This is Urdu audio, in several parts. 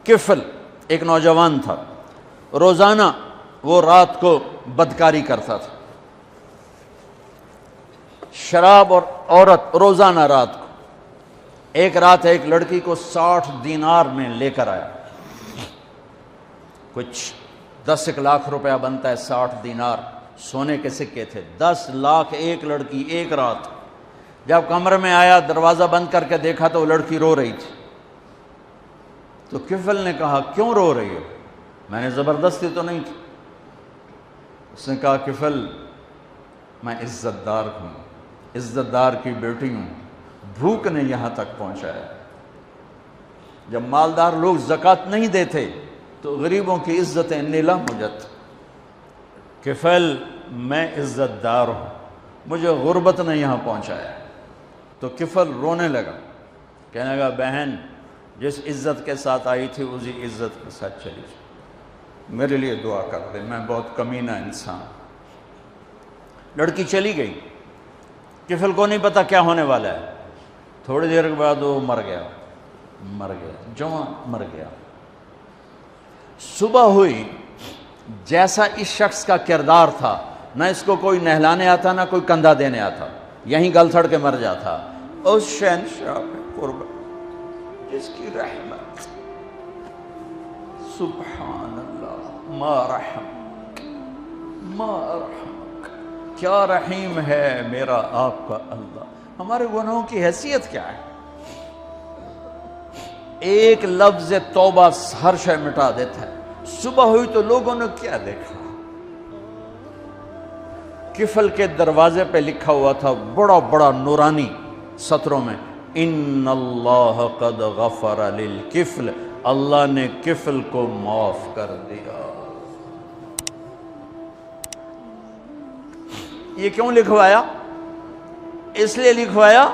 کفل ایک نوجوان تھا، روزانہ وہ رات کو بدکاری کرتا تھا، شراب اور عورت روزانہ رات کو۔ ایک رات ایک لڑکی کو 60 دینار میں لے کر آیا، کچھ 10 لاکھ روپیہ بنتا ہے 60 دینار، سونے کے سکے تھے، 10 لاکھ ایک لڑکی ایک رات۔ جب کمرے میں آیا دروازہ بند کر کے دیکھا تو وہ لڑکی رو رہی تھی، تو کفل نے کہا کیوں رو رہی ہو؟ میں نے زبردستی تو نہیں تھی۔ اس نے کہا کفل میں عزت دار ہوں، عزت دار کی بیٹی ہوں، بھوک نے یہاں تک پہنچایا۔ جب مالدار لوگ زکوٰۃ نہیں دیتے تو غریبوں کی عزتیں نیلم ہو جاتی۔ کفل میں عزت دار ہوں، مجھے غربت نے یہاں پہنچایا۔ تو کفل رونے لگا، کہنے لگا بہن جس عزت کے ساتھ آئی تھی اسی عزت کے ساتھ چلی جائے، میرے لیے دعا کر دے، میں بہت کمینہ انسان۔ لڑکی چلی گئی، کفل کو نہیں پتا کیا ہونے والا ہے۔ تھوڑی دیر کے بعد وہ مر گیا، جوان مر گیا۔ صبح ہوئی، جیسا اس شخص کا کردار تھا، نہ اس کو کوئی نہلانے آتا نہ کوئی کندھا دینے آتا، یہیں گل تھڑ کے مر جاتا۔ اس شہنشاہ پہ قربان جس کی رحمت، سبحان اللہ، ما رحمک ما رحمک، کیا رحیم ہے میرا آپ کا اللہ۔ ہمارے گناہوں کی حیثیت کیا ہے؟ ایک لفظ توبہ ہر شے مٹا دیتا ہے۔ صبح ہوئی تو لوگوں نے کیا دیکھا؟ کفل کے دروازے پہ لکھا ہوا تھا بڑا بڑا نورانی سطروں میں، ان اللہ قد غفر للکفل، اللہ نے کفل کو معاف کر دیا۔ یہ کیوں لکھوایا؟ اس لیے لکھوایا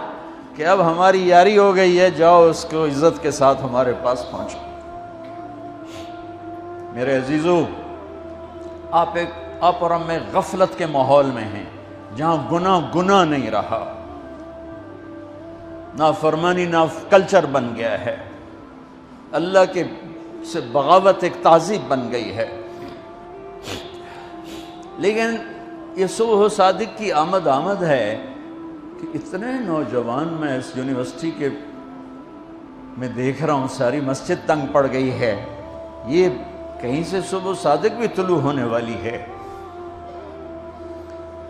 کہ اب ہماری یاری ہو گئی ہے، جاؤ اس کو عزت کے ساتھ ہمارے پاس پہنچو۔ میرے عزیزو، آپ اور ہم غفلت کے ماحول میں ہیں، جہاں گناہ نہیں رہا، نافرمانی کلچر بن گیا ہے، اللہ کے سے بغاوت ایک تہذیب بن گئی ہے۔ لیکن یہ صبح صادق کی آمد ہے کہ اتنے نوجوان میں اس یونیورسٹی کے میں دیکھ رہا ہوں، ساری مسجد تنگ پڑ گئی ہے، یہ کہیں سے صبح صادق بھی طلوع ہونے والی ہے۔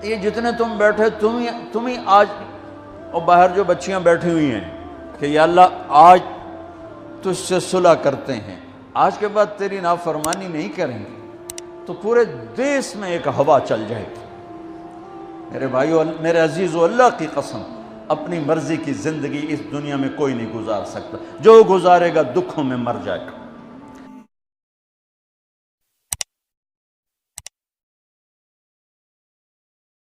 یہ جتنے تم بیٹھے تم ہی آج، اور باہر جو بچیاں بیٹھی ہوئی ہیں کہ یا اللہ آج تجھ سے صلح کرتے ہیں، آج کے بعد تیری نافرمانی نہیں کریں گے، تو پورے دیس میں ایک ہوا چل جائے گی۔ میرے بھائیو، میرے عزیزو، اللہ کی قسم، اپنی مرضی کی زندگی اس دنیا میں کوئی نہیں گزار سکتا، جو گزارے گا دکھوں میں مر جائے گا۔